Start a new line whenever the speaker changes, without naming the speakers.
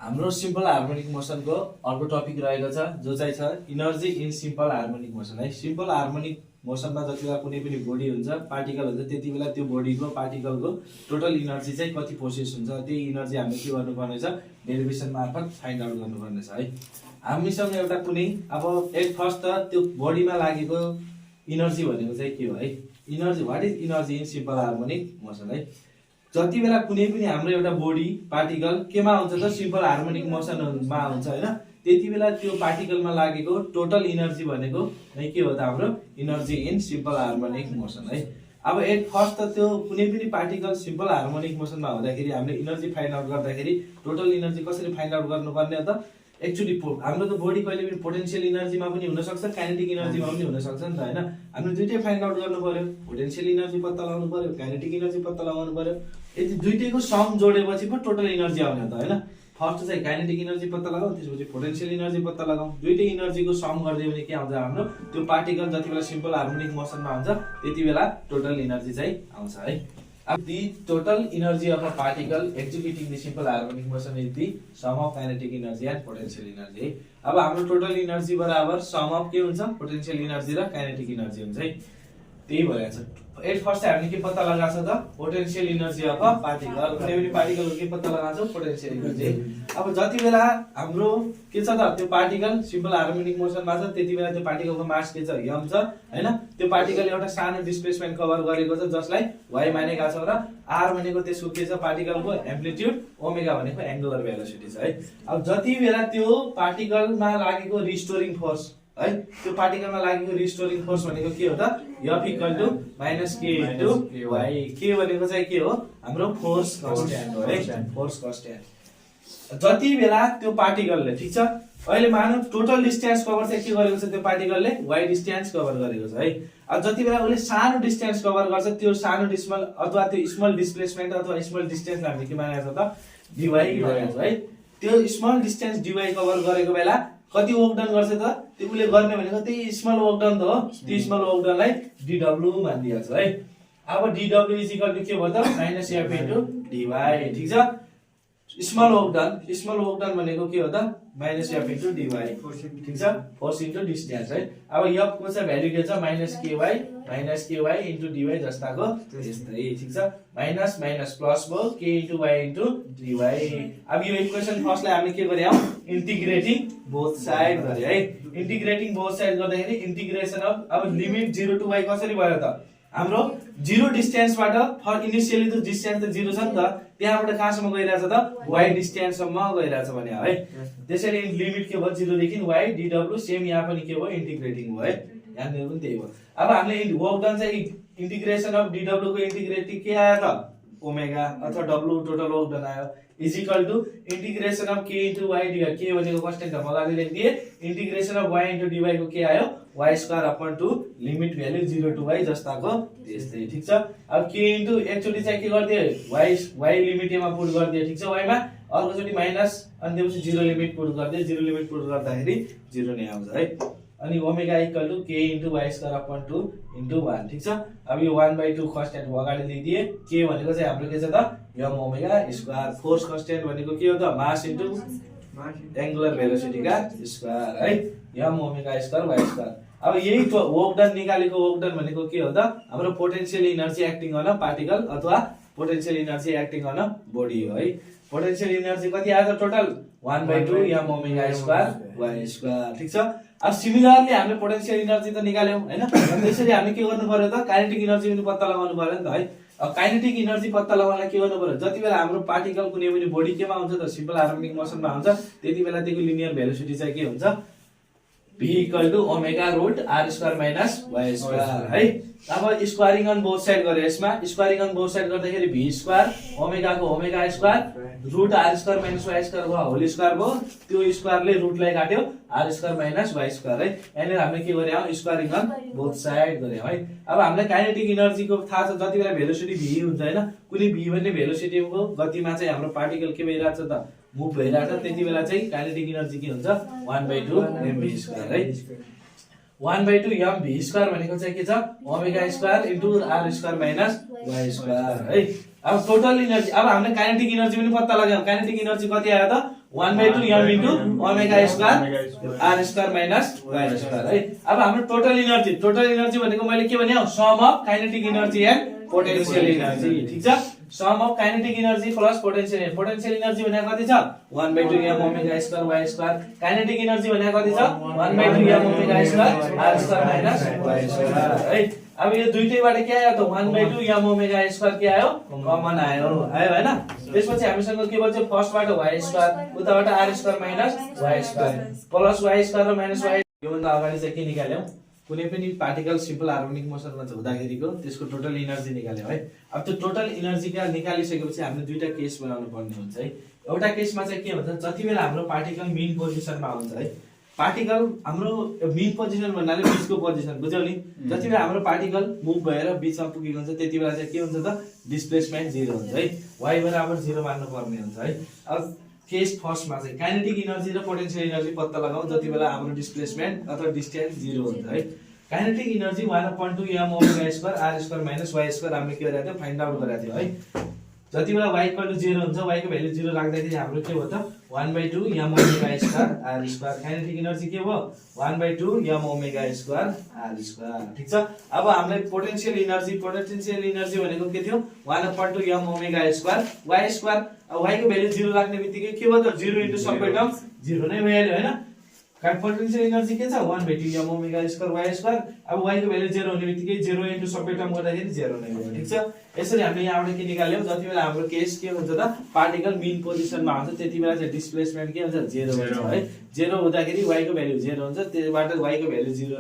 हाम्रो simple harmonic मोसनको अर्को topic रहेको छ जो चाहिँ छ energy in simple harmonic motion है। सिम्पल हार्मोनिक मोसनमा जति बेला कुनै पनि बडी हुन्छ पार्टिकल हुन्छ त्यति बेला त्यो बडीको पार्टिकलको टोटल इनर्जी चाहिँ कति प्रोसेस हुन्छ त्यही इनर्जी हामीले के गर्नुपर्ने छ डेरिभेसन मार्फत फाइन्ड आउट गर्नुपर्ने छ है। हामीसँग एउटा कुनै अब एट फर्स्ट त त्यो बडीमा लागेको इनर्जी भनेको चाहिँ के हो है। Energy what is energy in simple harmonic motion है। जति बेला कुनै पनि हाम्रो एउटा बडी पार्टिकल केमा हुन्छ त सिम्पल हार्मोनिक मोसनमा हुन्छ हैन, त्यति बेला त्यो पार्टिकलमा लागेको टोटल इनर्जी भनेको नै के हो त हाम्रो energy in simple harmonic motion है। अब एट फर्स्ट त त्यो कुनै पनि पार्टिकल सिम्पल हार्मोनिक मोसनमा हुँदाखेरि हामीले इनर्जी फाइन्ड आउट गर्दाखेरि टोटल इनर्जी कसरी फाइन्ड आउट गर्नुपर्ने हो त। एक्चुअली हाम्रो त बडी कहिले पनि पोटेन्शियल इनर्जीमा पनि हुन सक्छ काइनेटिक इनर्जीमा पनि हुन सक्छ नि त हैन। हामीले दुईटै फाइन्ड आउट गर्नु पर्यो, पोटेन्शियल इनर्जी पत्ता लगाउनु पर्यो, काइनेटिक इनर्जी पत्ता लगाउनु पर्यो। यदि दुईटैको सम जोडेपछि पो टोटल इनर्जी आउने हो त हैन। फर्स्ट चाहिँ काइनेटिक इनर्जी पत्ता लगाऊ, त्यसपछि पोटेन्शियल इनर्जी पत्ता लगाऊ। दुईटै इनर्जीको सम गर्दियो भने के आउँछ हाम्रो त्यो पार्टिकल जति बेला सिम्पल हार्मोनिक मोसनमा हुन्छ त्यति बेला टोटल इनर्जी चाहिँ आउँछ है। अब the total energy of a particle executing the simple harmonic motion is the sum of kinetic energy and potential energy। अब हाम्रो टोटल इनर्जी बराबर सम अफ के हुन्छ पोटेन्शियल इनर्जी र काइनेटिक इनर्जी हुन्छ है। त्यही भएर छ एट फर्स्ट हामीले के पत्ता लगाएको छ त potential energy of a particle. कुनै पनि पार्टिकलको के पत्ता लगाएको छ पोटेन्शियल इनर्जी। अब जति बेला हाम्रो के छ त त्यो पार्टिकल सिम्पल हार्मोनिक मोसनमा छ त्यति बेला त्यो पार्टिकलको मास के छ m छ हैन। त्यो पार्टिकल एउटा सानो डिस्प्लेसमेन्ट कभर गरेको छ जसलाई y मानेका छौं र r भनेको त्यसको के छ पार्टिकलको एम्प्लिट्युड, ओमेगा भनेको एंगुलर भेलोसिटी छ है। अब जति बेला त्यो पार्टिकलमा लागेको रिस्टोरिङ फोर्स है, त्यो पार्टिकलमा लागेको रिस्टोरिङ फोर्स भनेको के हो त F = -k * y। के भनेको चाहिँ के हो हाम्रो फोर्स कन्स्ट्यान्ट हो है, फोर्स कन्स्ट्यान्ट। जति बेला त्यो पार्टिकलले ठीक छ अहिले मानौ टोटल डिस्टेन्स कभर चाहिँ के गरेको छ त्यो पार्टिकलले y डिस्टेन्स कभर गरेको छ है। अब जति बेला उसले सानो डिस्टेन्स कभर गर्छ त्यो सानो डिस्मल अथवा त्यो स्मल डिस्प्लेसमेन्ट अथवा स्मल डिस्टेन्सलाई हामीले के मानेको छ त dy भनेको छ है। त्यो स्मल डिस्टेन्स dy कभर गरेको बेला कति वर्क डन गर्छ त त्यो उले गर्ने भनेको त्यही स्मल वर्क डन त हो। त्यो स्मल वर्क डनलाई dw मानिदिएको छ है। अब dw = के भयो त -f * dy ठीक छ। स्मल वर्क डन भनेको के हो त -f * dy ठीक छ, फोर्स इन्टु डिस्टेन्स है। अब f को चाहिँ भ्यालु के छ -ky * dy जस्ताको त्यस्तै ठीक छ। माइनस माइनस प्लस भयो k * y * dy। अब यो इक्वेसन फर्स्टलाई हामीले के गरे हौ इन्टिग्रेटिङ बोथ साइड गरे है। इन्टिग्रेटिङ बोथ साइड गर्दाखेरि इन्टिग्रेसन अफ अब लिमिट 0 to y कसरी भयो त हाम्रो 0 डिस्टेन्सबाट फर इनिशियली त डिस्टेन्स त 0 छ नि त त्यहाँबाट कहाँसम्म गइराछ त y डिस्टेन्ससम्म गइराछ भने है। त्यसैले लिमिट के भयो 0 देखि y dw सेम यहाँ पनि के भयो इन्टिग्रेटिङ भयो है। यहाँनिर पनि त्यही भयो। अब हामीले वर्क डन चाहिँ इन्टिग्रेसन अफ dw को इन्टिग्रेटिङ के आयो त ओमेगा अथवा w टोटल वर्क डन आयो = integration of k * y dy। k भनेको कन्स्ट्यान्ट हो मलाई लेख्दिए इन्टिग्रेसन अफ y * dy को के आयो y² / limit value 0 to y जस्ताको त्यस्तै ठीक छ। अब k एक्चुअली चाहिँ के गर्दिए y लिमिट मा पुट गर्दिए ठीक छ y मा अर्को चोटी माइनस अनि त्यसपछि 0 लिमिट पुट गर्दिए 0 लिमिट पुट गर्दाखेरि 0 नै आउँछ है। अनि ओमेगा = k * y² * 1 ठीक छ। अब यो 1/2 कन्स्ट्यान्ट अगाडि लिदिए k भनेको चाहिँ हाम्रो के छ त m omega square. Force constant भनेको के हो त मास इन्टु एंगुलर भेलोसिटी का स्क्वायर है m ओमेगा स्क्वायर y²। अब यही वर्क डन निकालेको वर्क डन भनेको के हो त हाम्रो potential energy acting on particle अथवा potential energy acting on body हो है। पोटेन्शियल इनर्जी कति आयो त total 1/2 m omega square y² ठीक छ। अब सिमिलरली हामीले पोटेन्शियल इनर्जी त निकाल्यौं हैन। त्यसरी हामीले के गर्नु पर्यो त काइनेटिक इनर्जी पनि पत्ता लगाउनु पर्यो नि त है। अब काइनेटिक इनर्जी पत्ता लगाउनलाई के गर्नु पर्यो जति बेला हाम्रो पार्टिकल कुनै पनि बडी केमा हुन्छ त सिम्पल हार्मोनिक मोसनमा हुन्छ त्यति बेला त्यसको लिनियर भेलोसिटी चाहिँ के हुन्छ v = ओमेगा √ r² - y² है। अब स्क्वायरिङ अन बोथ साइड गरे यसमा स्क्वायरिङ अन बोथ साइड गर्दाखेरि v² ओमेगा को ओमेगा स्क्वायर √ r² - y² भयो होल स्क्वायर भयो। त्यो स्क्वायरले रुटलाई काट्यो r² - y² है। यहाँनिर हामीले के गरे हौ स्क्वायरिङ अन बोथ साइड गरे है। अब हामीलाई काइनेटिक इनर्जीको थाहा छ जति बेला भेलोसिटी v हुन्छ हैन कुनै v भन्ने भेलोसिटीको गतिमा चाहिँ हाम्रो पार्टिकल के भइराछ त मुभ भइराछ त्यति बेला चाहिँ काइनेटिक इनर्जी के हुन्छ 1/2 mv² है। 1/2 mv² भनेको चाहिँ के छ ओमेगा स्क्वायर * r² - y² है। अब टोटल इनर्जी, अब हामीले काइनेटिक इनर्जी पनि पत्ता लगायौं। काइनेटिक इनर्जी कति आयो त 1/2 m into omega square r square minus y square है। अब हाम्रो टोटल इनर्जी भनेको मैले के भने sum of kinetic energy and potential energy, ठीक छ। Sum of kinetic energy plus potential energy भनेको कति छ 1/2 m omega square y square. Kinetic energy भनेको कति छ 1/2 m omega square r square minus y square है। अब यो दुईटैबाट के आयो त 1/2 m ओमेगा स्क्वायर के आयो कमन आयो हैन। त्यसपछि हामीसँग के बच्यो फर्स्टबाट y स्क्वायर, उताबाट r square minus y square plus y square र माइनस y। यो भन्दा अगाडि चाहिँ के निकाल्यौ, कुनै पनि पार्टिकल सिम्पल हार्मोनिक मोसनमा हुँदाखेरिको त्यसको टोटल इनर्जी निकाल्यौ है। अब त्यो टोटल इनर्जी का निकालिसकेपछि हामीले दुईटा केस बनाउनु पर्ने हुन्छ है। एउटा केसमा चाहिँ के हुन्छ, जति बेला हाम्रो पार्टिकल मीन पोजिसनमा हुन्छ है, पार्टिकल हाम्रो मीन पोजिसन भन्नाले बीचको पोजिसन बुझ्यौ नि। जति बेला हाम्रो पार्टिकल मुभ भएर बीचमा पुगेको हुन्छ त्यति बेला चाहिँ के हुन्छ त डिस्प्लेसमेन्ट 0 हुन्छ है, y बराबर 0 मान्नु पर्ने हुन्छ है। अब केस फर्स्टमा चाहिँ काइनेटिक इनर्जी र पोटेन्शियल इनर्जी पत्ता लगाऊ जति बेला हाम्रो डिस्प्लेसमेन्ट अथवा डिस्टेन्स 0 हुन्छ है। Kinetic energy 1/2 m omega square r square minus y square हामीले के गरेका थियौ फाइन्ड आउट गरेका थियौ है। जति बेला y इक्वल टु 0 हुन्छ, y को भ्यालु 0 राख्दाखेरि हाम्रो के भयो त 1/2 m omega square r square. Kinetic energy के भयो 1/2 m omega square r square, ठीक छ। अब हामीले पोटेन्शियल इनर्जी भनेको के थियो 1/2 m omega square y square. अब y को भ्यालु 0 राख्ने बित्तिकै के भयो त 0 इन्टु सबै टर्म 0 नै भइहाल्यो हैन। पोटेन्शियल इनर्जी के छ 1/2 m omega square y square. अब y को भ्यालु 0 हुने बित्तिकै 0 इन्टु सबै टर्म गर्दाखेरि 0 नै भयो, ठीक छ। यसरी हामीले यहाँबाट के निकाल्यौ, जति बेला हाम्रो केस के हुन्छ त पार्टिकल मीन पोजिसनमा हुन्छ त्यति बेला चाहिँ डिस्प्लेसमेन्ट के हुन्छ 0 हुन्छ है। 0 हुँदाखेरि y को भ्यालु 0 हुन्छ, त्यसबाट y को भ्यालु 0